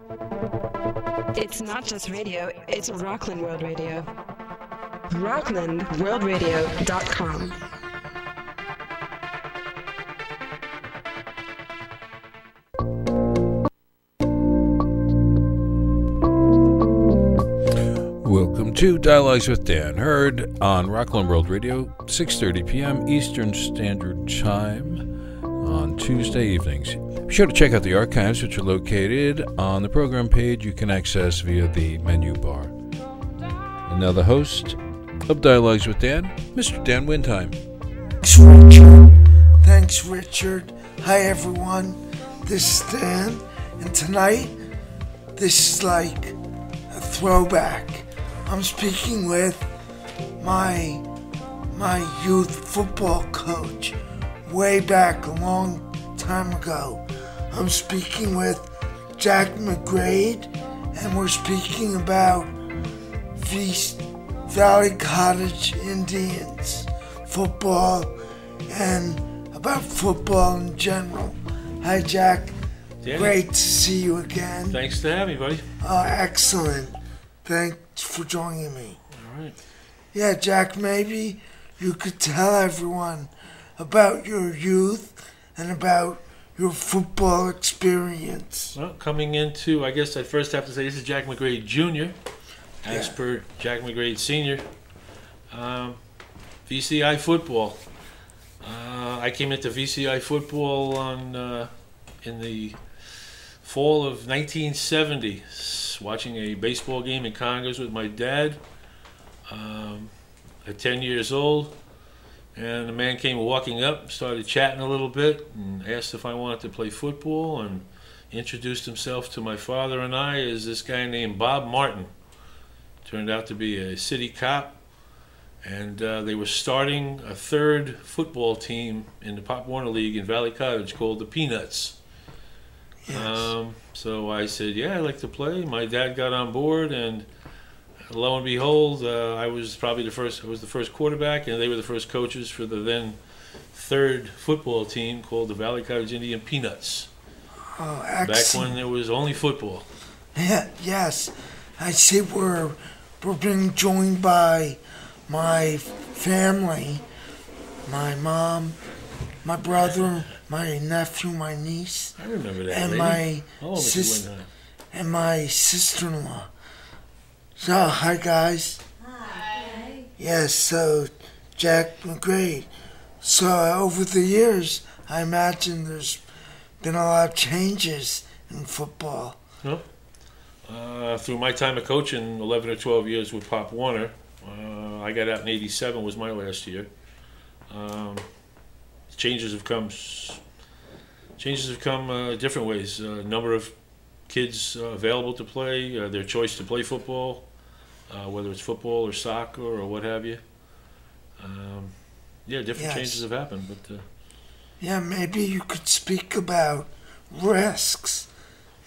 It's not just radio, it's Rockland World Radio. RocklandWorldRadio.com. Welcome to Dialogues with Dan, heard on Rockland World Radio, 6:30 p.m. Eastern Standard Time on Tuesday evenings. Be sure to check out the archives, which are located on the program page you can access via the menu bar. And now the host of Dialogues with Dan, Mr. Dan Windheim. Thanks, Richard. Hi, everyone. This is Dan, and tonight, this is like a throwback. I'm speaking with my youth football coach way back a long time ago. I'm speaking with Jack McGrade, and we're speaking about Valley Cottage Indians football and about football in general. Hi, Jack. Danny. Great to see you again. Thanks for having me, buddy. Excellent. Thanks for joining me. All right. Yeah, Jack, maybe you could tell everyone about your youth and about your football experience. Well, coming into, I guess I first have to say this is Jack McGrade Jr., as per Jack McGrade Sr. VCI football. I came into VCI football in the fall of 1970, watching a baseball game in Congress with my dad at 10 years old. And a man came walking up, started chatting a little bit, and asked if I wanted to play football, and introduced himself to my father and I as this guy named Bob Martin. Turned out to be a city cop, and they were starting a third football team in the Pop Warner League in Valley Cottage called the Peanuts. Yes. So I said, yeah, I'd like to play. My dad got on board, and lo and behold, I was the first quarterback, and they were the first coaches for the then third football team called the Valley Cottage Indian Peanuts. Oh, excellent. Back when there was only football. Yeah, yes. I see we're being joined by my family, my mom, my brother, my nephew, my niece. I remember that. And lady. my sister-in-law. So, hi guys. Hi. Yes, so Jack McGrade. So over the years, I imagine there's been a lot of changes in football. Well, through my time of coaching, 11 or 12 years with Pop Warner, I got out in '87 was my last year. Changes have come different ways. Number of kids available to play, their choice to play football, whether it's football or soccer or what have you. Different changes have happened. But yeah, maybe you could speak about risks,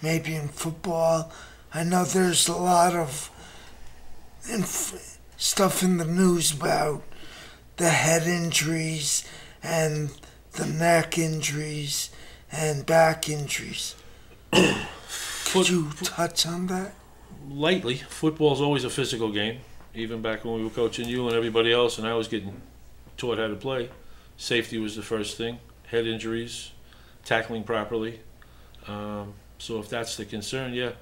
maybe in football. I know there's a lot of stuff in the news about the head injuries and the neck injuries and back injuries. Could you touch on that? Lightly. Football's always a physical game. Even back when we were coaching you and everybody else, and I was getting taught how to play. Safety was the first thing. Head injuries, tackling properly. So if that's the concern, yeah.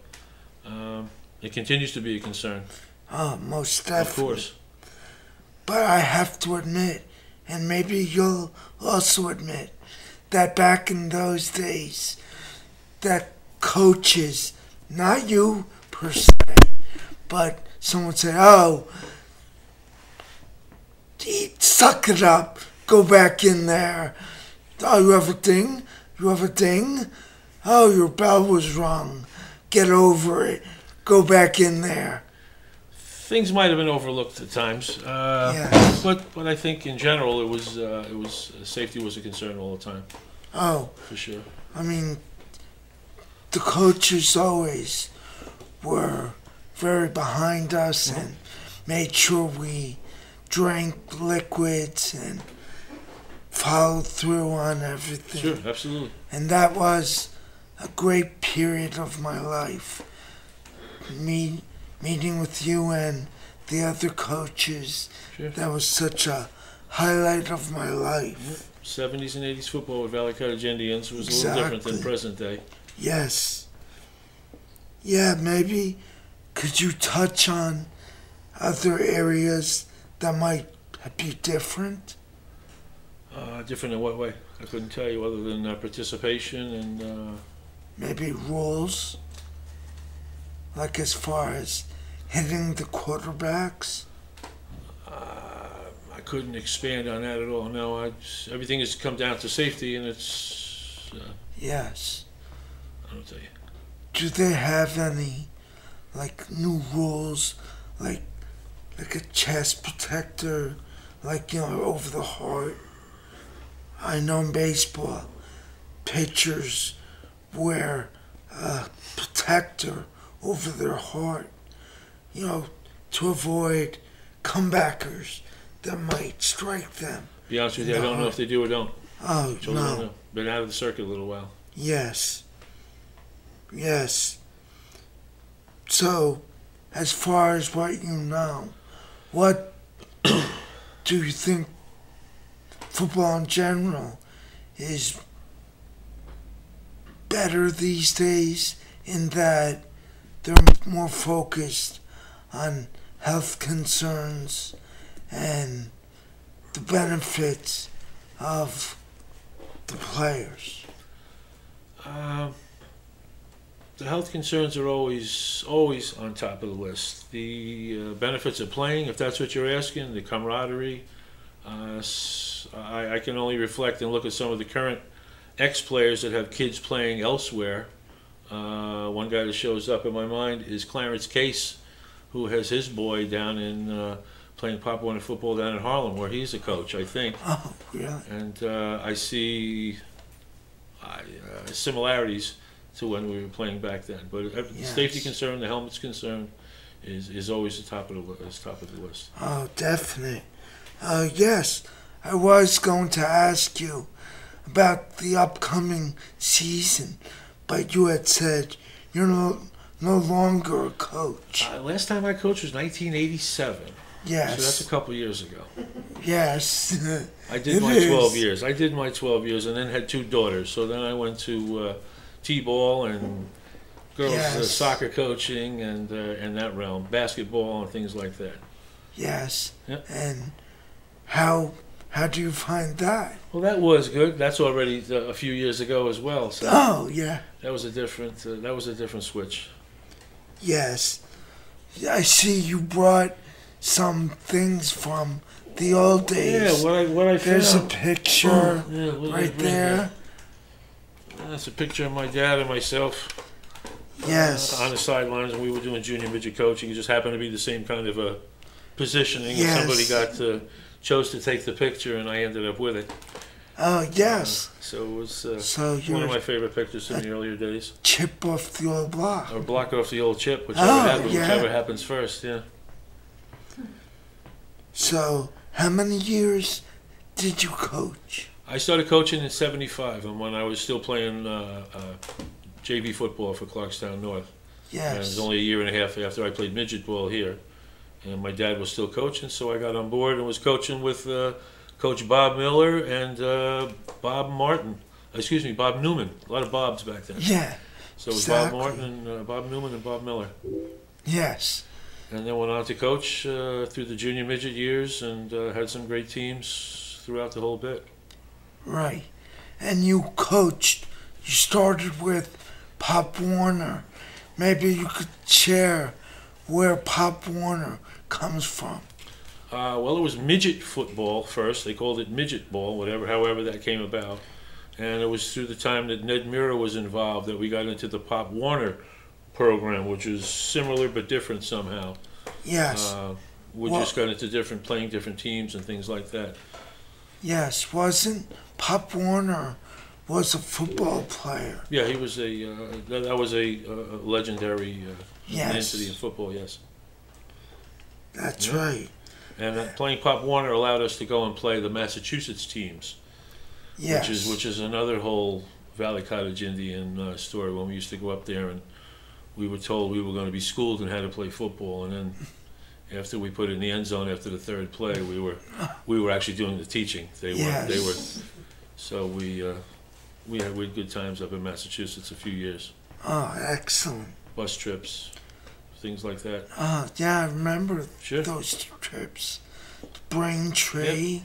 It continues to be a concern. Oh, most definitely. Of course. But I have to admit, and maybe you'll also admit, that back in those days, that coaches, not you per se, but someone say, oh, suck it up, go back in there. Oh, you have a ding? You have a ding? Oh, your bell was wrong. Get over it. Go back in there. Things might have been overlooked at times, Yes. but I think in general it was safety was a concern all the time. Oh, For sure. I mean, the coaches always were very behind us and made sure we drank liquids and followed through on everything. Sure, absolutely. And that was a great period of my life. Meeting with you and the other coaches, Sure. that was such a highlight of my life. 70s and 80s football with Valley Cottage Indians was a little different than present day. Yes. Yeah, maybe could you touch on other areas that might be different? Different in what way? I couldn't tell you other than participation and... Maybe rules? Like as far as hitting the quarterbacks? I couldn't expand on that at all. No, everything has come down to safety, and it's... Yes. I don't tell you. Do they have any, like, new rules, like a chest protector, like, over the heart? I know in baseball, pitchers wear a protector over their heart, to avoid comebackers that might strike them. Be honest with you, I don't know if they do or don't. Oh, Totally no. don't know. Been out of the circuit a little while. Yes. Yes. So, as far as what you know, what do you think football in general is better these days in that they're more focused on health concerns and the benefits of the players? The health concerns are always on top of the list. The benefits of playing, if that's what you're asking, the camaraderie. I can only reflect and look at some of the current ex-players that have kids playing elsewhere. One guy that shows up in my mind is Clarence Case, who has his boy down in playing Pop Warner football down in Harlem, where he's a coach, I think. Oh, really? And I see similarities to when we were playing back then. But Yes. safety concern, the helmet's concern, is always the top of the list. Oh, definitely. Yes, I was going to ask you about the upcoming season, but you had said you're no longer a coach. Last time I coached was 1987. Yes. So that's a couple years ago. Yes. I did It my is. 12 years. I did my 12 years and then had two daughters. So then I went to T-ball and girls Yes. soccer coaching and that realm, basketball and things like that. Yes. Yep. And how do you find that? Well, that was good. That's already a few years ago as well. So Oh, yeah. that was a different switch. Yes. I see you brought some things from the old days. Yeah, what I There's a found. picture Yeah, what did I right bring there. That's a picture of my dad and myself Yes. on the sidelines when we were doing junior midget coaching. It just happened to be the same kind of positioning. Yes. And somebody chose to take the picture, and I ended up with it. Oh, yes. So it was So one you're of my favorite pictures from the earlier days. chip off the old block. Or block off the old chip, Oh, yeah. whichever happens first. Yeah. So, how many years did you coach? I started coaching in '75, and when I was still playing JV football for Clarkstown North. And it was Yes. only a year and a half after I played midget ball here. And my dad was still coaching, so I got on board and was coaching with Coach Bob Miller and Bob Newman. A lot of Bobs back then. Yeah. So it was exactly. Bob Martin and Bob Newman and Bob Miller. Yes. And then went on to coach through the junior midget years and had some great teams throughout the whole bit. Right. And you coached, you started with Pop Warner. Maybe you could share where Pop Warner comes from. Well, it was midget football first. They called it midget ball, however that came about. And it was through the time that Ned Mira was involved that we got into the Pop Warner program, which was similar but different somehow. Yes. We Well- just got into playing different teams and things like that. Yes. Wasn't Pop Warner was a football player? Yeah, he was that was a legendary Yes. entity in football. Yes. That's Yeah. right. And playing Pop Warner allowed us to go and play the Massachusetts teams, Yes. which is another whole Valley Cottage Indian story when we used to go up there and we were told we were going to be schooled in how to play football, and then after we put it in the end zone after the third play, we were actually doing the teaching. They were. So we had good times up in Massachusetts a few years. Oh, excellent. Bus trips, things like that. Yeah, I remember Sure. those trips. Braintree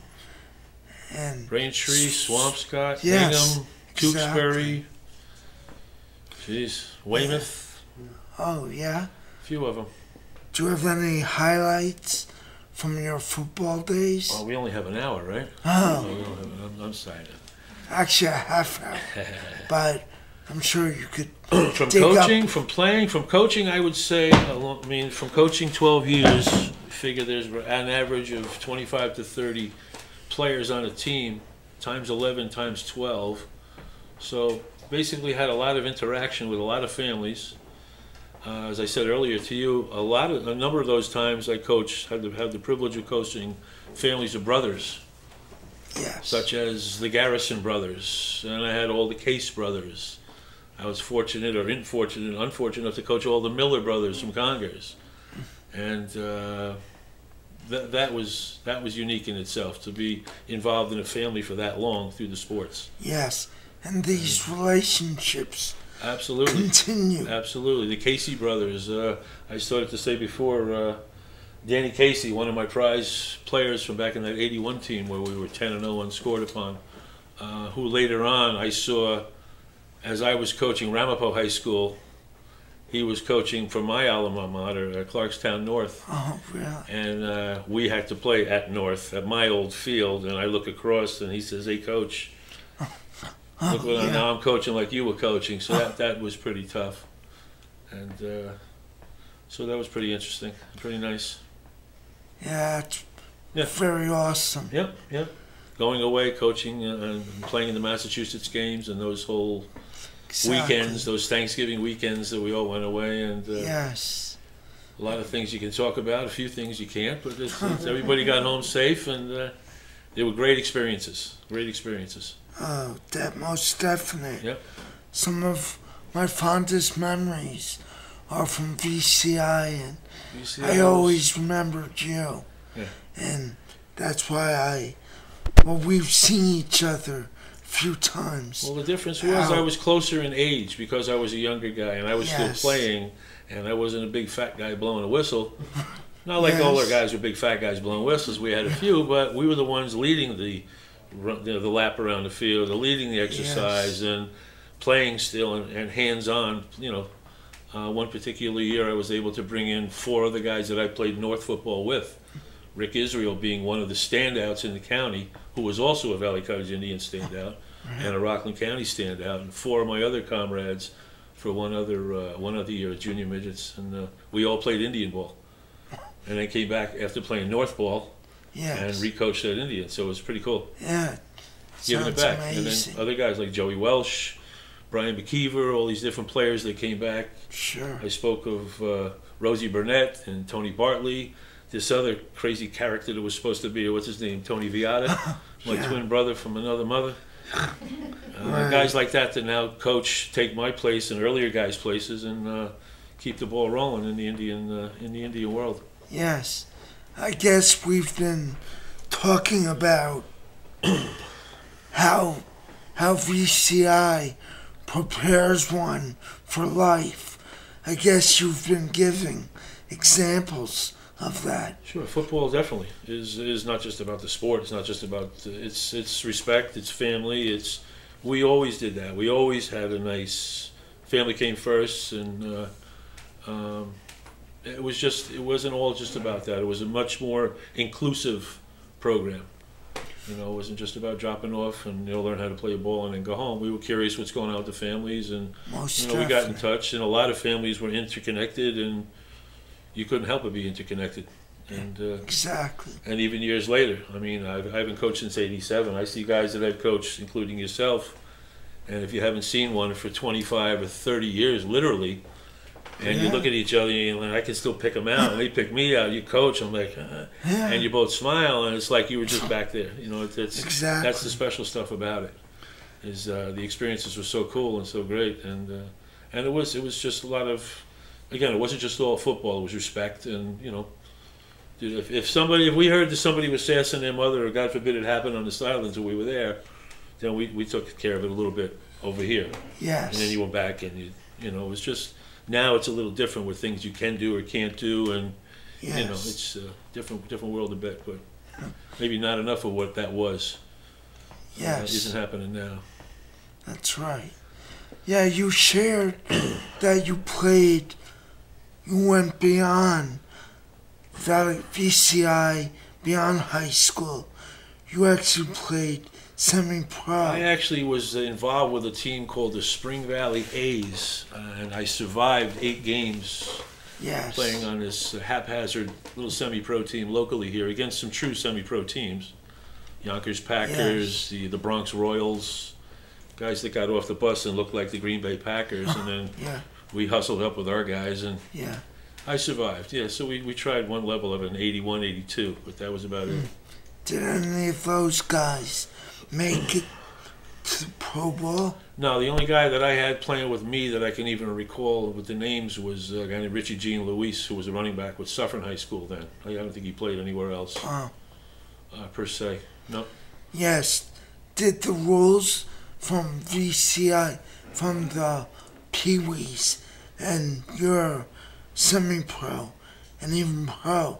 and Braintree, Swampscott, Yes, Hingham, Tewksbury. Jeez, Weymouth. oh yeah. A few of them. Do you have any highlights from your football days? Oh, we only have an hour, right? Oh, We don't have, I'm sorry. actually a half hour, but I'm sure you could From dig coaching, up. from playing, from coaching, I would say, from coaching 12 years, figure there's an average of 25 to 30 players on a team, times 11, times 12. So basically had a lot of interaction with a lot of families. As I said earlier to you, a number of those times I had the privilege of coaching families of brothers, Yes. such as the Garrison brothers, and I had all the Case brothers. I was fortunate or unfortunate enough to coach all the Miller brothers from Congers, and that was unique in itself to be involved in a family for that long through the sports. Yes. And these relationships Absolutely. continue. Absolutely. The Casey brothers, I started to say before, Danny Casey, one of my prize players from back in that 81 team where we were 10-0 unscored upon, who later on I saw, as I was coaching Ramapo High School, he was coaching for my alma mater, Clarkstown North. Oh, really? And we had to play at North, at my old field, and I look across and he says, "Hey, coach, look what yeah. now I'm coaching like you were coaching." So that was pretty tough. And so that was pretty interesting, pretty nice. Yeah, it's Yeah. very awesome. Yep, yep. Going away, coaching and playing in the Massachusetts games and those whole Exactly. weekends, those Thanksgiving weekends that we all went away, and Yes. a lot of things you can talk about, a few things you can't, but everybody got home safe, and they were great experiences. Great experiences. Oh, that most definite. Yep. Some of my fondest memories are from VCI, and I always remembered you. Yeah. And that's why we've seen each other a few times. Well, the difference was I was closer in age because I was a younger guy and I was Yes. still playing, and I wasn't a big fat guy blowing a whistle. Not like Yes. older guys were big fat guys blowing whistles. We had a few, but we were the ones leading the lap around the field, leading the exercise, and playing still and hands-on. One particular year I was able to bring in 4 other guys that I played North football with. Rick Israel being one of the standouts in the county, who was also a Valley Cottage Indian standout and a Rockland County standout, and 4 of my other comrades for one other year at junior midgets, and we all played Indian ball, and then came back after playing North ball Yes. and recoached at Indian, so it was pretty cool. Yeah. Giving it Sounds back, amazing. and then other guys like Joey Welsh, Brian McKeever, all these different players that came back. Sure. I spoke of Rosie Burnett and Tony Bartley. This other crazy character that was supposed to be, what's his name, Tony Viata, my Yeah. twin brother from another mother. Right. Guys like that now coach, take my place and earlier guys' places, and keep the ball rolling in the Indian world. Yes. I guess we've been talking about how VCI prepares one for life. I guess you've been giving examples of that. Sure, football definitely is not just about the sport. It's not just about it's respect. It's family. We always did that. We always had a nice family came first, and it wasn't all just about that. It was a much more inclusive program. It wasn't just about dropping off and learn how to play a ball and then go home. We were curious what's going on with the families, and Most we got in definitely. touch. And a lot of families were interconnected, and you couldn't help but be interconnected. And Exactly. and even years later, I mean, I haven't coached since '87. I see guys that I've coached, including yourself, and if you haven't seen one for 25 or 30 years, literally, and you Yeah. look at each other, and you're like, I can still pick them out, and they pick me out. You coach, I'm like, Yeah. and you both smile, and it's like you were just back there. It's Exactly. that's the special stuff about it. the experiences were so cool and so great, and it was just a lot of, again, it wasn't just all football. It was respect, and if we heard that somebody was sassing their mother, or God forbid it happened on the sidelines when we were there, then we took care of it a little bit over here. Yes. And then you went back, and it was just, now it's a little different with things you can do or can't do, and Yes. it's a different world a bit, but maybe not enough of what that was. Yes. That isn't happening now. That's right. Yeah, you shared that you went beyond VCI, beyond high school. You actually played semi-pro. I actually was involved with a team called the Spring Valley A's, and I survived 8 games Yes. playing on this haphazard little semi-pro team locally here against some true semi-pro teams. Yonkers Packers, the Bronx Royals, guys that got off the bus and looked like the Green Bay Packers, and then Yeah. we hustled up with our guys, and Yeah. I survived. Yeah, so we tried one level of an 81, 82, but that was about it. Did any of those guys make it to the Pro Bowl? No, the only guy that I had playing with me that I can even recall with the names was a guy named Richie Jean Luis, who was a running back with Suffern High School then. I don't think he played anywhere else, per se. No. Yes. Did the rules from VCI, from the Pee-wees, and your semi-pro, and even pro,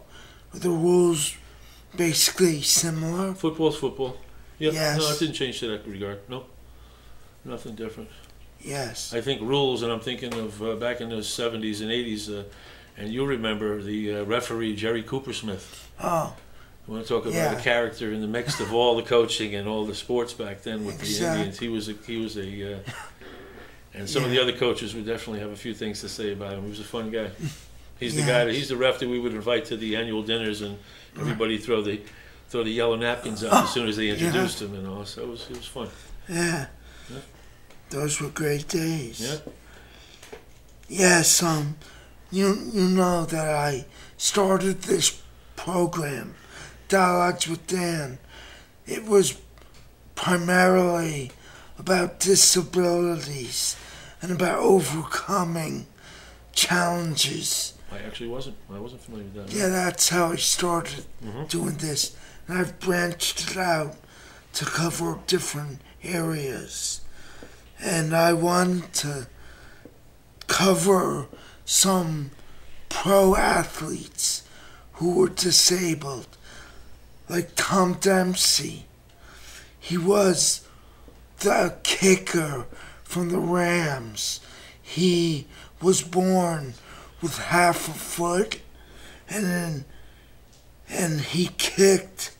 are the rules basically similar? Football's football. Yep. Yes. No, it didn't change to that regard. Nope. Nothing different. Yes. I think rules, and I'm thinking of back in the 70s and 80s, and you'll remember the referee, Jerry Coopersmith. Oh, I want to talk about Yeah. a character in the mix of all the coaching and all the sports back then with the Exactly. Indians. He was a and some of the other coaches would definitely have a few things to say about him. He was a fun guy. He's the guy. He's the ref that we would invite to the annual dinners, and everybody throw the yellow napkins out as soon as they introduced him, and all. So it was fun. yeah. Yeah. Those were great days. Yeah. Yes, you know that I started this program, Dialogues with Dan. It was primarily about disabilities and about overcoming challenges. I actually wasn't. I wasn't familiar with that. Yeah, that's how I started Mhm. doing this. And I've branched it out to cover different areas. And I wanted to cover some pro athletes who were disabled, like Tom Dempsey. He was the kicker from the Rams. He was born with half a foot, and he kicked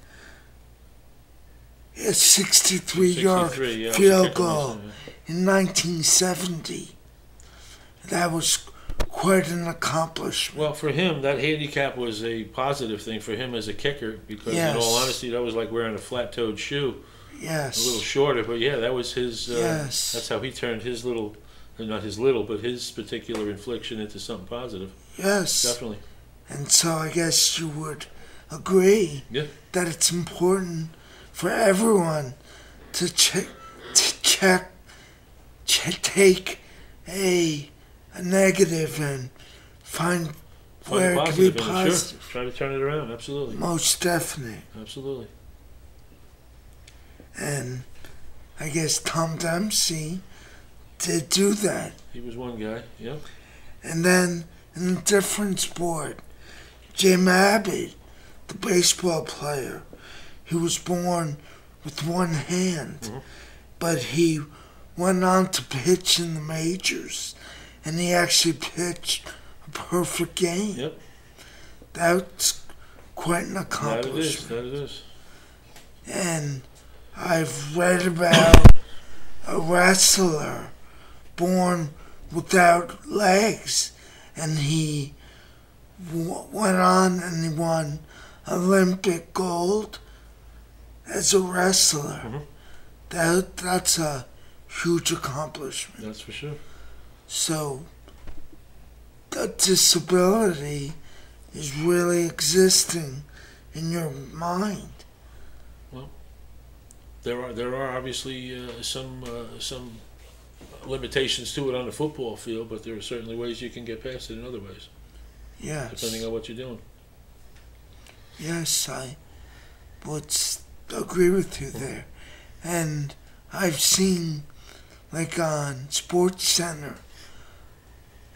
a 63-yard 63, yeah, field I goal was kicking in 1970. That was quite an accomplishment. Well, for him, that handicap was a positive thing for him as a kicker, because Yes. in all honesty, that was like wearing a flat-toed shoe, Yes. a little shorter. But yeah, that was his. Yes. That's how he turned his but his particular infliction into something positive. Yes. Definitely. And so I guess you would agree Yeah. that it's important for everyone to take a negative and find Find where a it can be positive in it, positive. sure. Try to turn it around. Absolutely. Most definitely. Absolutely. And I guess Tom Dempsey did do that. He was one guy. Yeah. And then in a different sport, Jim Abbott, the baseball player, he was born with one hand, Mhm. but he went on to pitch in the majors, and he actually pitched a perfect game. Yep. That's quite an That it is. accomplishment. That it is. And I've read about a wrestler born without legs, and he went on and he won Olympic gold as a wrestler. Mhm. That's a huge accomplishment. That's for sure. So the disability is really existing in your mind. there are obviously some limitations to it on the football field, but there are certainly ways you can get past it in other ways. Yes. Depending on what you're doing. Yes, I would agree with you there. And I've seen, like on Sports Center,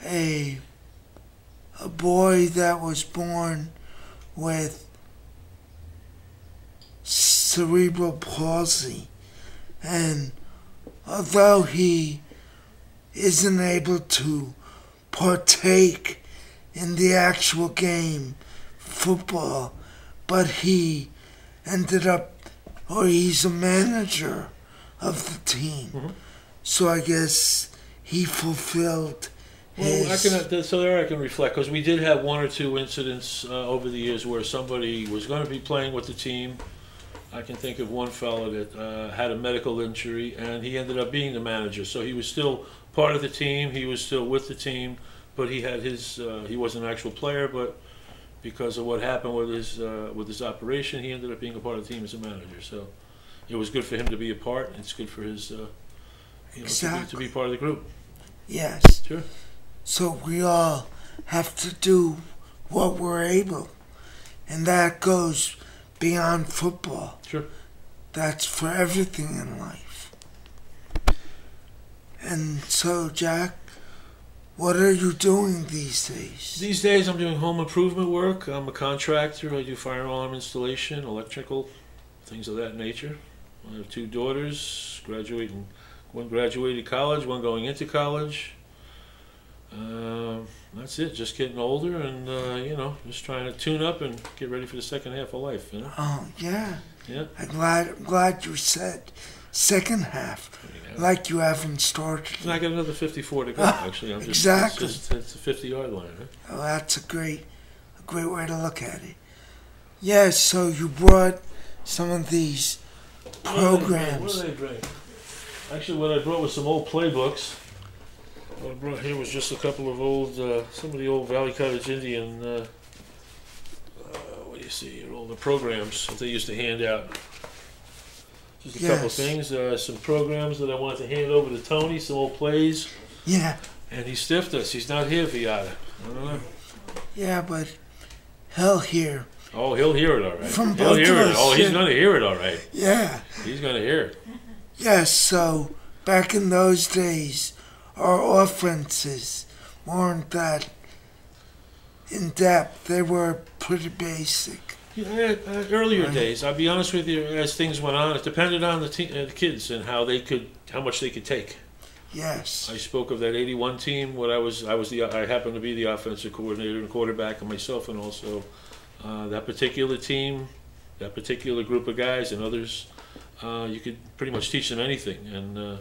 a boy that was born with cerebral palsy, and although he isn't able to partake in the actual game, football, but he ended up, or he's a manager of the team. Mm-hmm. So I guess he fulfilled his... Well, I can reflect, because we did have one or two incidents over the years where somebody was going to be playing with the team. I can think of one fellow that had a medical injury, and he ended up being the manager. So he was still part of the team, he was still with the team, but he had his, he wasn't an actual player, but because of what happened with his operation, he ended up being a part of the team as a manager. So it was good for him to be a part. It's good for his, to be part of the group. Yes. Sure. So we all have to do what we're able, and that goes beyond football. Sure. That's for everything in life. And so, Jack, what are you doing these days? These days I'm doing home improvement work. I'm a contractor. I do fire alarm installation, electrical, things of that nature. I have two daughters, one graduated college, one going into college. That's it, just getting older and, just trying to tune up and get ready for the second half of life, you know? Oh, yeah. Yeah. I'm glad you said second half, like you haven't started. And I got another 54 to go, actually. Exactly. It's a 50-yard line, huh? Oh, that's a great way to look at it. Yeah, so you brought some of these programs. What did I bring? Actually, what I brought was some old playbooks. What I brought here was just a couple of old, some of the old Valley Cottage Indian, what do you see here, all the programs that they used to hand out. Just a couple of things, some programs that I wanted to hand over to Tony, some old plays. Yeah. And he stiffed us. He's not here, Viata. I don't know. Yeah, but he'll hear. Oh, he'll hear it all right. From he'll both hear of it. us, Oh, he's yeah. going to hear it all right. Yeah. He's going to hear it. Yes, so back in those days, our offenses weren't that in depth. They were pretty basic. Yeah, earlier Right. days, I'll be honest with you, as things went on, it depended on the kids and how much they could take. Yes. I spoke of that '81 team. I happened to be the offensive coordinator and quarterback, and myself, and also that particular team, that particular group of guys, and others. You could pretty much teach them anything, and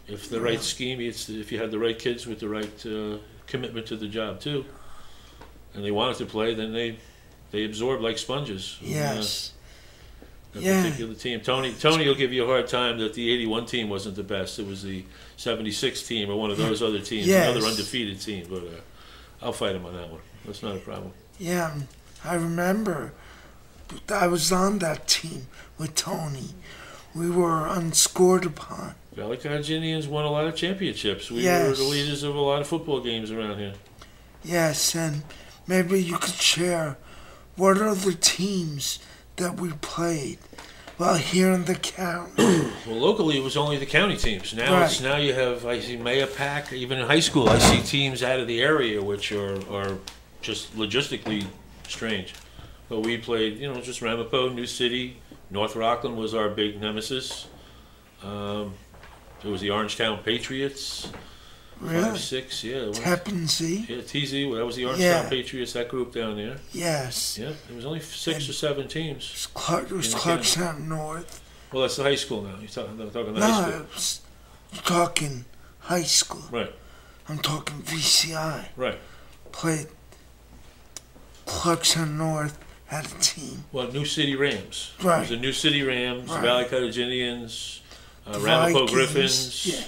if the right scheme, if you had the right kids with the right commitment to the job too, and they wanted to play, then they absorb like sponges. Yes. That particular team. Tony will give you a hard time that the '81 team wasn't the best. It was the '76 team or one of those other teams, Yes. another undefeated team. But I'll fight him on that one. That's not a problem. Yeah, I remember I was on that team with Tony. We were unscored upon. Valley Cottage Indians won a lot of championships. We Yes. were the leaders of a lot of football games around here. Yes, and maybe you could share what are the teams that we played while here in the county. Well, locally it was only the county teams. Now Right. now you have, I see Mayapack. Even in high school, I see teams out of the area which are just logistically strange. But we played, just Ramapo, New City, North Rockland was our big nemesis. It was the Orangetown Patriots. Really? 5-6, yeah. it was. Teppenzy? Yeah, TZ, that was the Orangetown Yeah. Patriots, that group down there. Yes. Yeah, there was only 6 or 7 teams. It was Clarkstown North. Well, that's the high school now. You're talking the No, high school. you're talking high school. Right, I'm talking VCI. right. Played Clarkstown North had a team. Well, New City Rams. Right. It was the New City Rams, Right. Valley Cottage Indians, The Ramapo Vikings, Griffins. Yeah.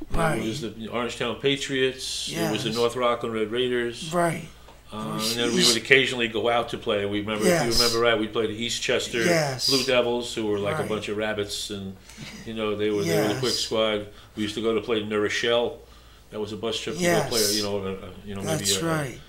It Right. was the Orangetown Patriots. It was the Yes. North Rockland Red Raiders. Right. And then we would occasionally go out to play. We remember, if you remember right, we played the Eastchester Blue Devils, who were like a bunch of rabbits, and they were the quick squad. We used to go to play New Rochelle. That was a bus trip to go play. That's maybe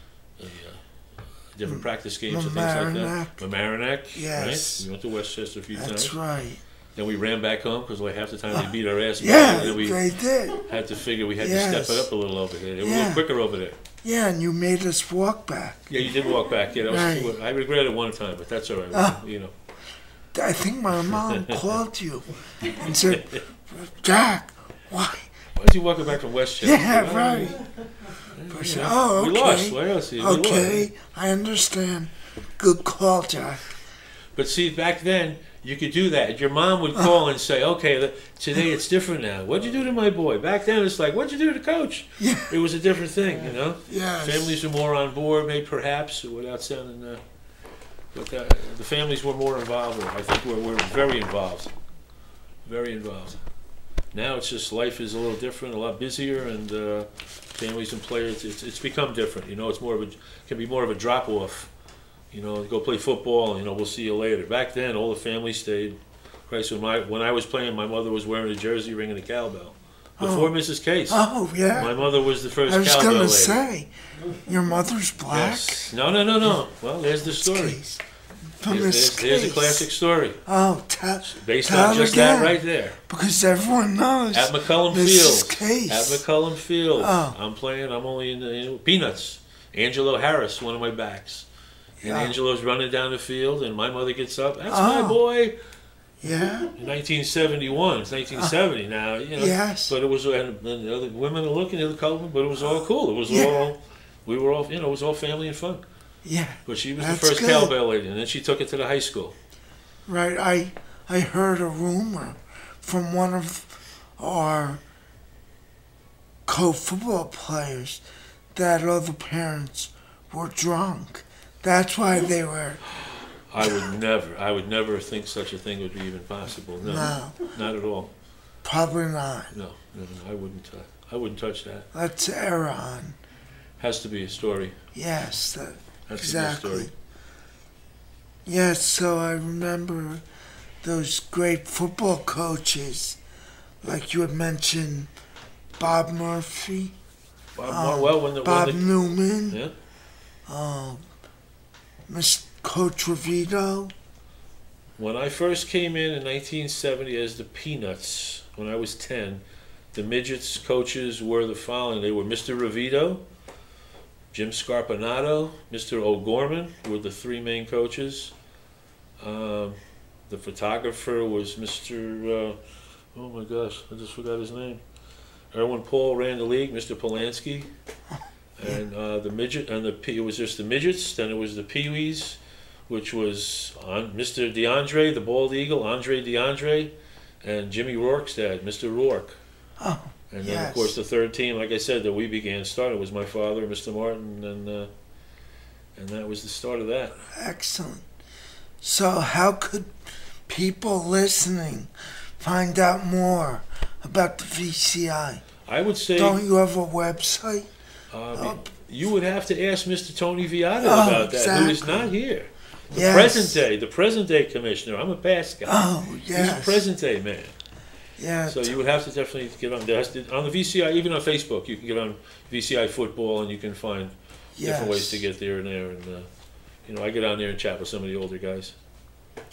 different practice games and things like that. Mamaroneck, right? We went to Westchester a few times. That's right. Then we ran back home because like half the time they beat our ass. Yeah, and then we they did. Had to figure we had to step it up a little over there. It was a little quicker over there. Yeah, and you made us walk back. Yeah, you did walk back. Yeah, that was, I regret it one time, but that's all right. I think my mom called you and said, Jack, why? Why did you walk back from Westchester? Yeah, right. I said, oh, okay. We lost. Why else? Okay, I understand. Good call, Jack. But see, back then, you could do that. Your mom would call and say, okay, today it's different now. What'd you do to my boy? Back then, it's like, what'd you do to Coach? Yeah. It was a different thing, Yes. Families were more on board, maybe perhaps, without sounding... but the families were more involved. I think we're very involved. Very involved. Now it's just life is a little different, a lot busier, and families and players, it's become different. It's can be more of a drop-off. Go play football, and we'll see you later. Back then, all the family stayed. Christ, when I was playing, my mother was wearing a jersey, ringing a cowbell. Before Mrs. Case. Oh, yeah. My mother was the first cowbell lady. I was going to say, your mother's black? Yes. No. Well, there's the story. There's a classic story. Oh, based on just that right there. Because everyone knows. At McCullum Mrs. Field. Case. At McCullum Field. Oh. I'm only in the Peanuts. Angelo Harris, one of my backs. And Angelo's running down the field, and my mother gets up. That's my boy. Yeah. In 1971. It's 1970 now. Yes. But it was, and the other women are looking at the color, but it was all cool. It was all, we were all, it was all family and fun. Yeah. But she was the first cowbell lady, and then she took it to the high school. Right. I heard a rumor from one of our co-football players that all the parents were drunk. That's why they were. I would never think such a thing would be even possible. No. Not at all. Probably not. No, I wouldn't touch that. Let's err on. Has to be a story. Yes, exactly. To be a story. Yes, so I remember those great football coaches, like you had mentioned, Bob Murphy, Bob Newman, Miss Coach Revito. When I first came in 1970 as the Peanuts, when I was 10, the midgets coaches were the following. They were Mr. Revito, Jim Scarpinato, Mr. O'Gorman were the three main coaches. The photographer was Mr. Oh my gosh, I just forgot his name. Erwin Paul ran the league, Mr. Polanski. And the midget, and it was just the midgets. Then it was the peewees, which was Mr. DeAndre, the bald eagle, Andre DeAndre, and Jimmy Rourke's dad, Mr. Rourke. Oh, and then of course the third team, like I said, that we started was my father, Mr. Martin, and that was the start of that. Excellent. So how could people listening find out more about the VCI? I would say. Don't you have a website? You would have to ask Mr. Tony Viata about that, who is not here. The present day commissioner. I'm a past guy. Oh, yes. He's a present day man. Yeah. So you would have to definitely get on the VCI, even on Facebook. You can get on VCI football, and you can find different ways to get there and there. And I get on there and chat with some of the older guys.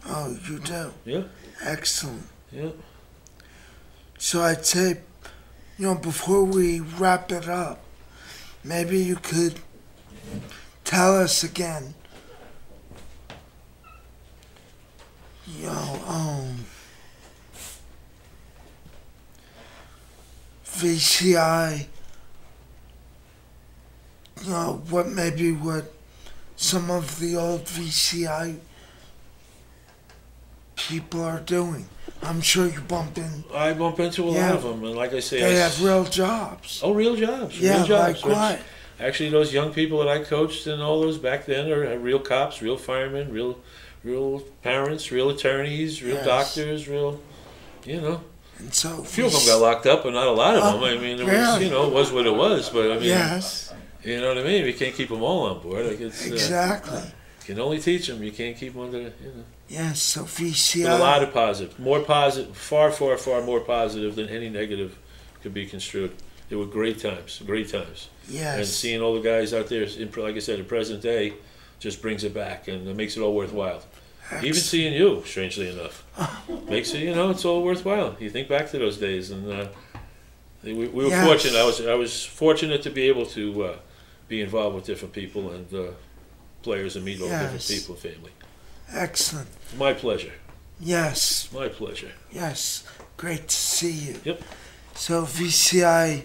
Oh, you do? Yeah. Excellent. Yeah. So I'd say, before we wrap it up, maybe you could tell us again, VCI, what some of the old VCI people are doing. I'm sure you I bump into a lot of them, and like I say, they have real jobs. Oh, real jobs. Yeah, real jobs. like what? Actually, those young people that I coached and all those back then are real cops, real firemen, real parents, real attorneys, real doctors, real, And so a few of them got locked up, but not a lot of them. I mean, it was, it was what it was. But I mean, You know what I mean? You can't keep them all on board. Like it's, Exactly. you can only teach them. You can't keep them under, Yes, so VCI. But a lot of positive. More positive. Far, far, far more positive than any negative could be construed. They were great times. Great times. Yes. And seeing all the guys out there, like I said, in present day, just brings it back and it makes it all worthwhile. Even seeing you, strangely enough, makes it, it's all worthwhile. You think back to those days, and we were fortunate. I was fortunate to be able to be involved with different people and players and meet all different people, family. Excellent. My pleasure. Yes. My pleasure. Yes. Great to see you. Yep. So VCI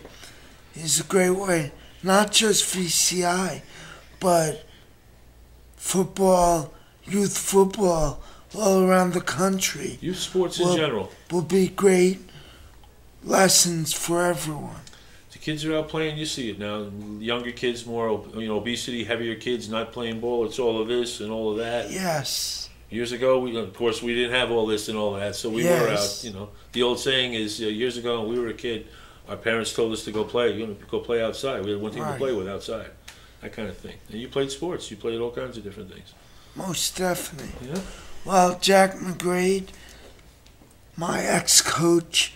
is a great way, not just VCI, but football, youth football all around the country. Youth sports in general. Will be great lessons for everyone. The kids are out playing, you see it now. Younger kids, more obesity, heavier kids not playing ball. It's all of this and all of that. Yes. Years ago, we didn't have all this and all that, so we were out. The old saying is, years ago when we were a kid, our parents told us to go play. Go play outside. We had one thing to play with outside, that kind of thing. And you played sports. You played all kinds of different things. Most definitely. Yeah. Well, Jack McGrade, my ex-coach,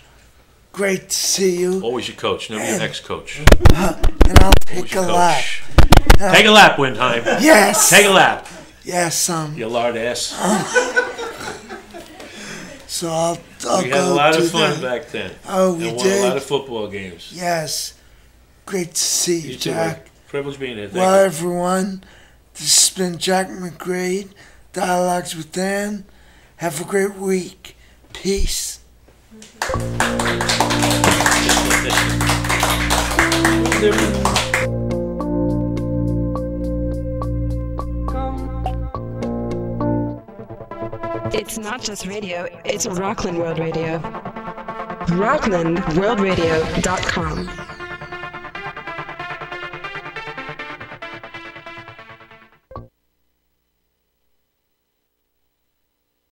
great to see you. Always your coach, never your ex-coach. And I'll take a lap. Take a lap, Windheim. Yes. Take a lap. Yes, You lard ass. So I'll we had a lot of fun back then. Oh, we and won did. a lot of football games. Yes. Great to see you, Jack. Privilege being here. Thank Well, you. everyone, this has been Jack McGrade, Dialogues with Dan. Have a great week. Peace. It's not just radio, it's Rockland World Radio. RocklandWorldRadio.com